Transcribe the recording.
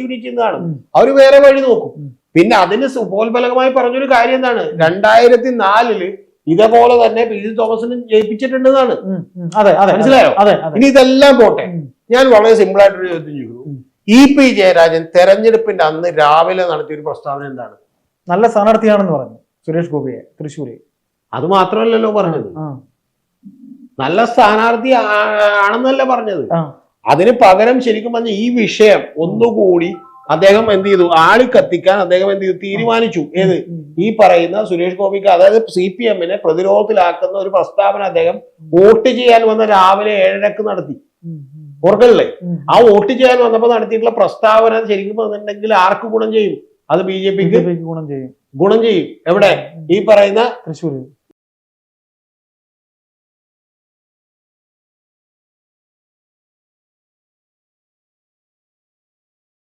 ചുരുക്കുന്നതാണ്. അവർ വേറെ വഴി നോക്കും. പിന്നെ അതിന് ഉപോത്ബലകമായി പറഞ്ഞൊരു കാര്യം എന്താണ്, 2004 ഇതേപോലെ തന്നെ പി സി തോമസിന് ജയിപ്പിച്ചിട്ടുണ്ടെന്നാണ്. മനസ്സിലായോ? ഇനി ഇതെല്ലാം പോട്ടെ, ഞാൻ വളരെ സിമ്പിൾ ആയിട്ടൊരു ചോദ്യം ചോദിക്കുന്നു. ഇ.പി. ജയരാജൻ തെരഞ്ഞെടുപ്പിന്റെ അന്ന് രാവിലെ നടത്തിയ ഒരു പ്രസ്താവന എന്താണ്? നല്ല സ്ഥാനാർത്ഥിയാണെന്ന് പറഞ്ഞു സുരേഷ് ഗോപിയെ തൃശ്ശൂര്. അത് മാത്രമല്ലല്ലോ പറഞ്ഞത്, നല്ല സ്ഥാനാർത്ഥി ആണെന്നല്ല പറഞ്ഞത്. അതിന് പകരം ശരിക്കും പറഞ്ഞ ഈ വിഷയം ഒന്നുകൂടി അദ്ദേഹം എന്ത് ചെയ്തു, ആളിക്കത്തിക്കാൻ അദ്ദേഹം എന്ത് ചെയ്തു, തീരുമാനിച്ചു. ഏത്? ഈ പറയുന്ന സുരേഷ് ഗോപിക്ക്, അതായത് CPM-നെ പ്രതിരോധത്തിലാക്കുന്ന ഒരു പ്രസ്താവന അദ്ദേഹം വോട്ട് ചെയ്യാൻ വന്ന രാവിലെ 7:30 നടത്തി. ഓർക്കല്ലേ? ആ വോട്ട് ചെയ്യാൻ വന്നപ്പോൾ നടത്തിയിട്ടുള്ള പ്രസ്താവന ശരിക്കും പറഞ്ഞിട്ടുണ്ടെങ്കിൽ ആർക്ക് ഗുണം ചെയ്യും? അത് BJP-ക്ക് ഗുണം ചെയ്യും. എവിടെ? ഈ പറയുന്ന